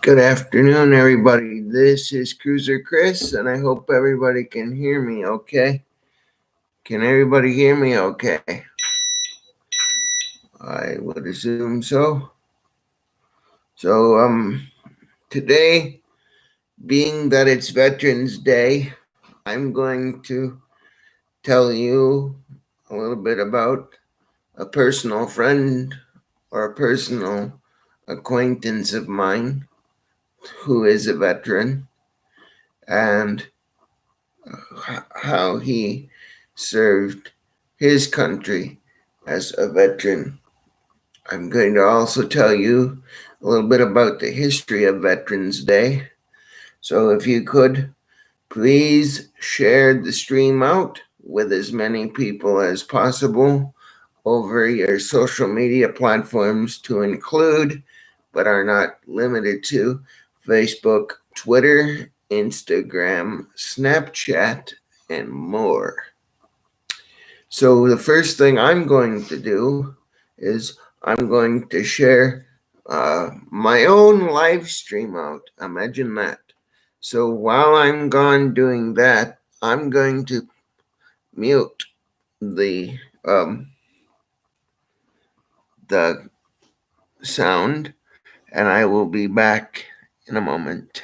Good afternoon, everybody. This is Cruiser Chris, and I hope everybody can hear me okay. Can everybody hear me okay? I would assume so. Today, being that it's Veterans Day, I'm going to tell you a little bit about a personal friend or a personal acquaintance of mine who is a veteran and how he served his country as a veteran. I'm going to also tell you a little bit about the history of Veterans Day. So if you could, please share the stream out with as many people as possible over your social media platforms to include, but are not limited to, Facebook, Twitter, Instagram, Snapchat, and more. So the first thing I'm going to do is I'm going to share my own live stream out. Imagine that. So while I'm gone doing that, I'm going to mute the the sound, and I will be back in a moment.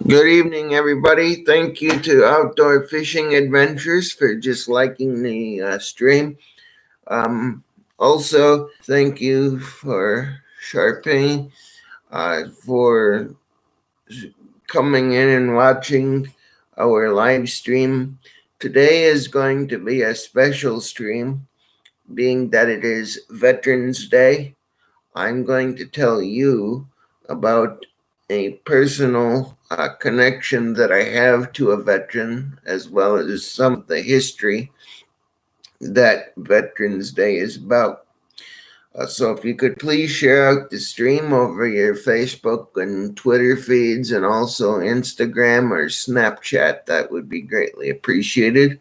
Good evening, everybody. Thank you to Outdoor Fishing Adventures for just liking the stream. Also, thank you for Sharpay for coming in and watching our live stream. Today is going to be a special stream, being that it is Veterans Day. I'm going to tell you about a personal connection that I have to a veteran, as well as some of the history that Veterans Day is about. So if you could please share out the stream over your Facebook and Twitter feeds and also Instagram or Snapchat, that would be greatly appreciated.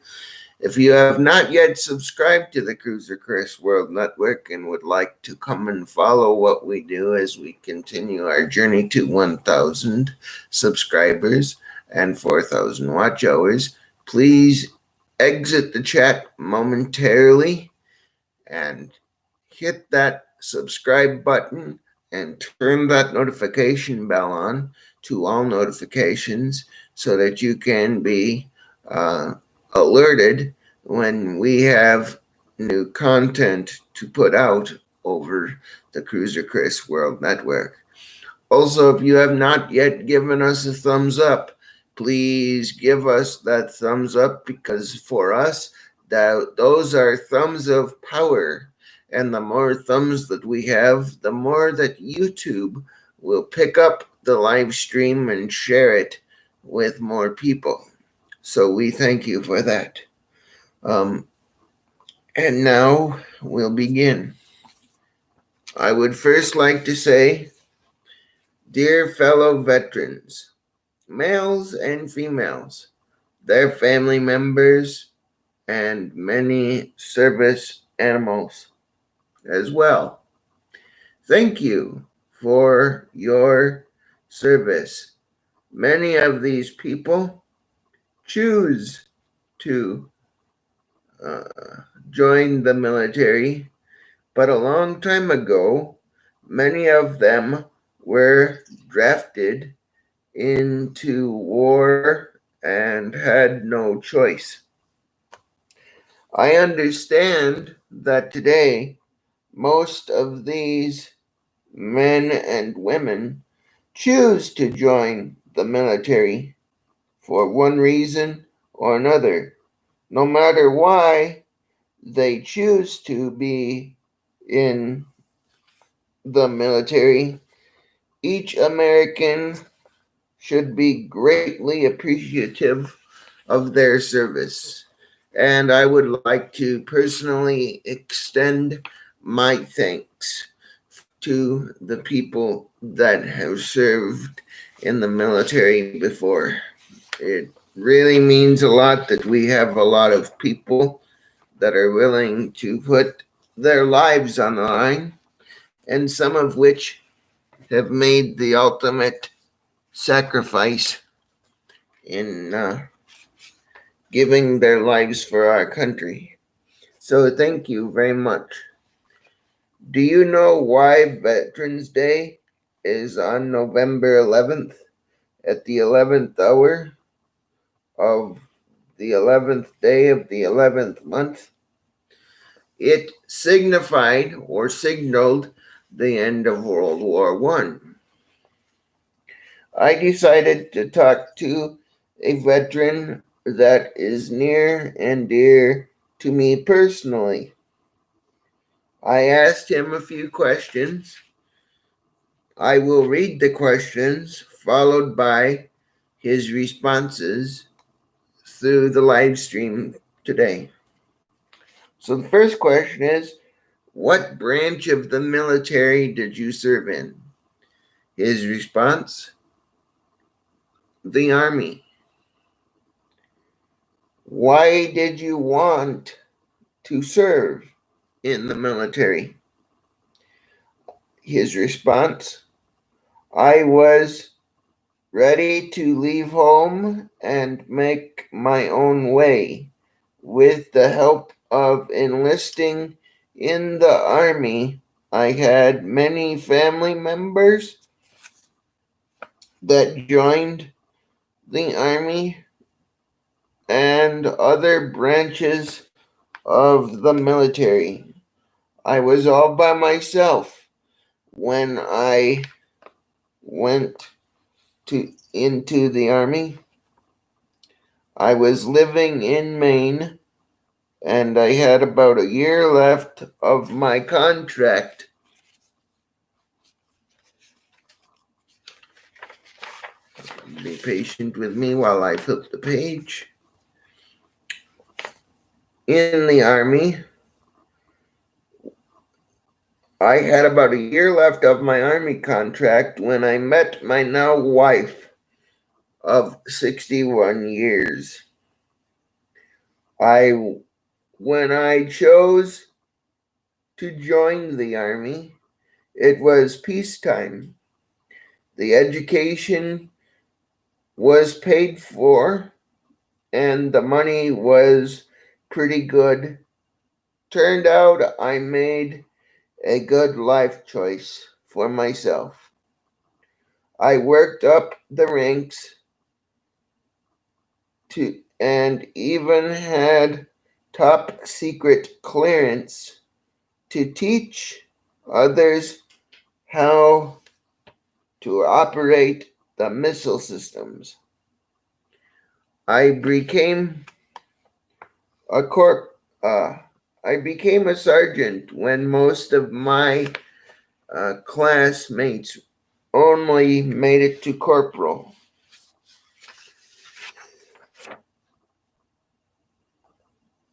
If you have not yet subscribed to the Cruiser Chris World Network and would like to come and follow what we do as we continue our journey to 1,000 subscribers and 4,000 watch hours, please exit the chat momentarily and hit that subscribe button and turn that notification bell on to all notifications so that you can be alerted when we have new content to put out over the Cruiser Chris World Network. Also, if you have not yet given us a thumbs up, please give us that thumbs up, because for us, those are thumbs of power. And the more thumbs that we have, the more that YouTube will pick up the live stream and share it with more people. So we thank you for that. And now we'll begin. I would first like to say, dear fellow veterans, males and females, their family members, and many service animals as well. Thank you for your service. Many of these people choose to join the military, but a long time ago, many of them were drafted into war and had no choice. I understand that today most of these men and women choose to join the military for one reason or another. No matter why they choose to be in the military, each American should be greatly appreciative of their service. And I would like to personally extend my thanks to the people that have served in the military before. It really means a lot that we have a lot of people that are willing to put their lives on the line, and some of which have made the ultimate sacrifice in giving their lives for our country. So thank you very much. Do you know why Veterans Day is on November 11th at the 11th hour of the 11th day of the 11th month? It signified or signaled the end of World War I. I decided to talk to a veteran that is near and dear to me personally. I asked him a few questions. I will read the questions followed by his responses through the live stream today. So the first question is, what branch of the military did you serve in? His response, the Army. Why did you want to serve in the military? His response, I was ready to leave home and make my own way. With the help of enlisting in the Army, I had many family members that joined the Army and other branches of the military. I was all by myself when I went into the Army. I was living in Maine and I had about a year left of my contract. Be patient with me while I flip the page. In the Army, I had about a year left of my Army contract when I met my now wife of 61 years. When I chose to join the Army, it was peacetime. The education was paid for and the money was pretty good. Turned out I made a good life choice for myself. I worked up the ranks and even had top secret clearance to teach others how to operate the missile systems. I became a corp. I became a sergeant when most of my classmates only made it to corporal.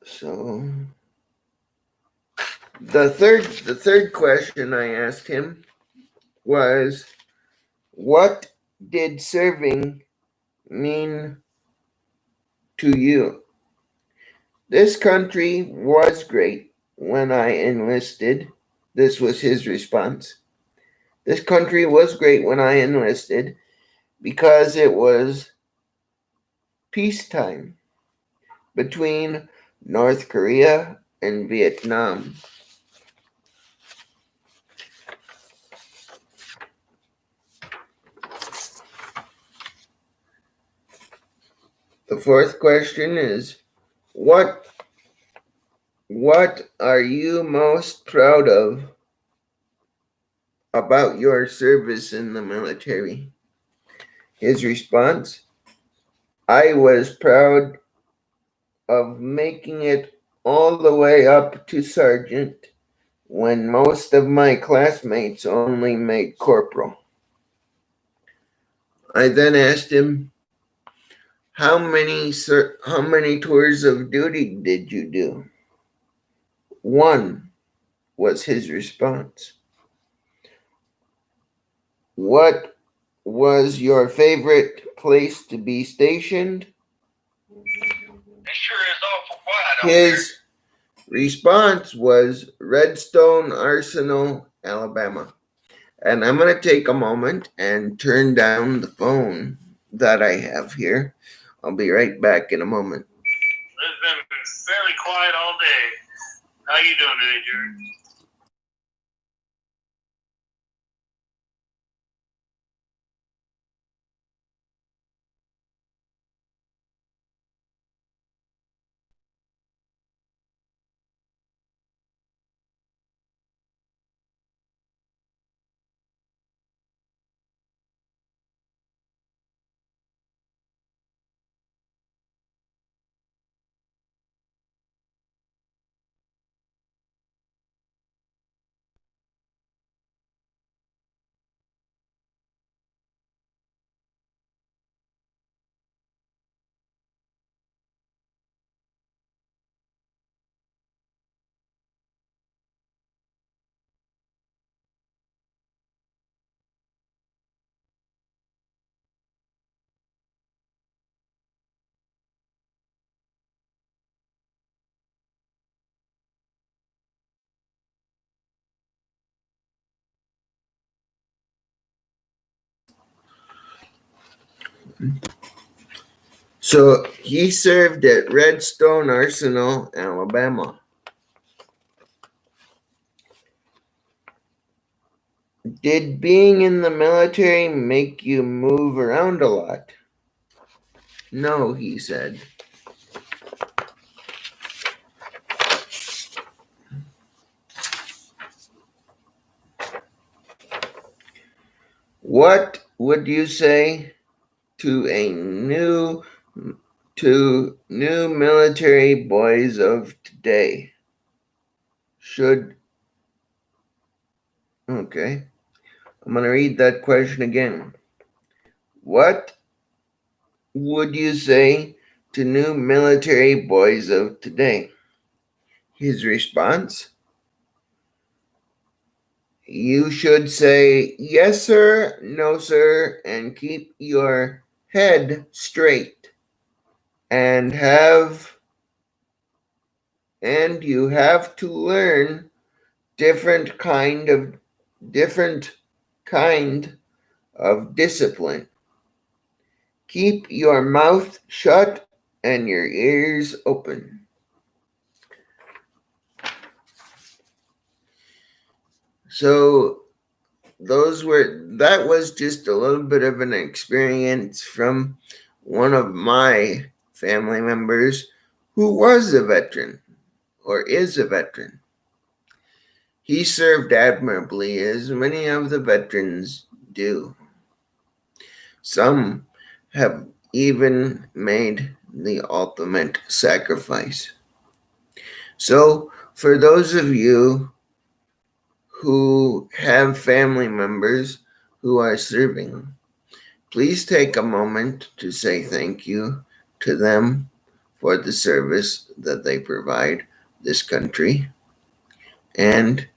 So the third question I asked him was, what did serving mean to you? This country was great when I enlisted. This was his response. This country was great when I enlisted because it was peacetime between North Korea and Vietnam. The fourth question is, what are you most proud of about your service in the military? His response, I was proud of making it all the way up to sergeant when most of my classmates only made corporal. I then asked him, how many tours of duty did you do? One, was his response. What was your favorite place to be stationed? It sure is awful quiet. His response was Redstone Arsenal, Alabama. And I'm going to take a moment and turn down the phone that I have here. I'll be right back in a moment. It's been fairly quiet all day. How you doing today, Jerry? So he served at Redstone Arsenal, Alabama. Did being in the military make you move around a lot? No, he said. What would you say to new military boys of today? Okay. I'm going to read that question again. What would you say to new military boys of today? His response: you should say yes, sir, no, sir, and keep your head straight. And you have to learn different different kind of discipline. Keep your mouth shut and your ears open. So that was just a little bit of an experience from one of my family members who was a veteran or is a veteran. He served admirably, as many of the veterans do. Some have even made the ultimate sacrifice. So, for those of you who have family members who are serving, please take a moment to say thank you to them for the service that they provide this country. And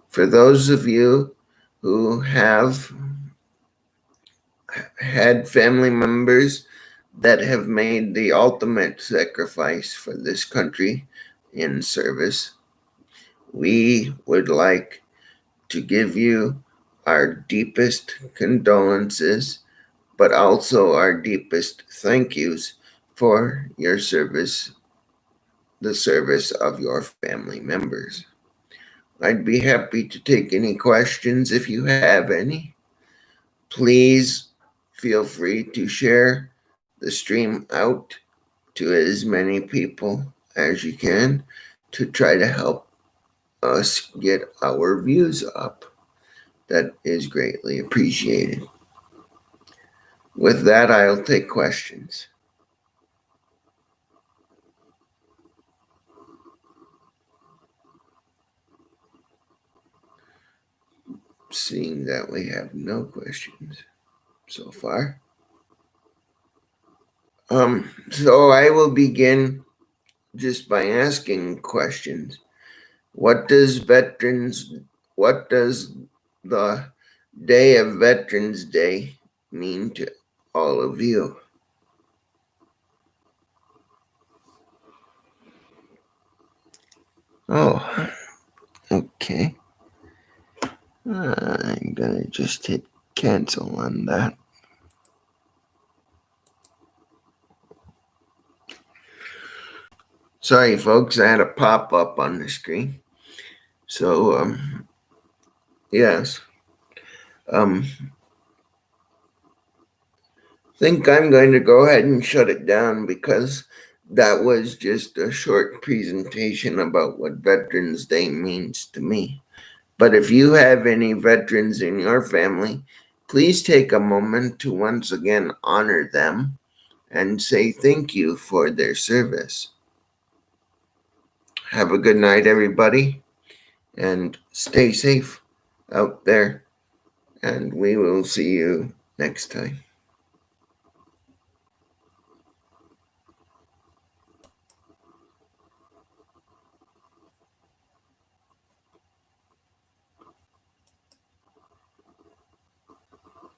for those of you who have had family members that have made the ultimate sacrifice for this country in service, we would like to give you our deepest condolences, but also our deepest thank yous for your service, the service of your family members. I'd be happy to take any questions if you have any. Please feel free to share the stream out to as many people as you can to try to help us get our views up. That is greatly appreciated. With that, I'll take questions. Seeing that we have no questions so far. So I will begin just by asking questions. What does the Day of Veterans Day mean to all of you? Oh, okay. I'm gonna just hit cancel on that. Sorry, folks, I had a pop up on the screen. So, yes. Think I'm going to go ahead and shut it down because that was just a short presentation about what Veterans Day means to me. But if you have any veterans in your family, please take a moment to once again honor them and say thank you for their service. Have a good night, everybody, and stay safe out there. And we will see you next time.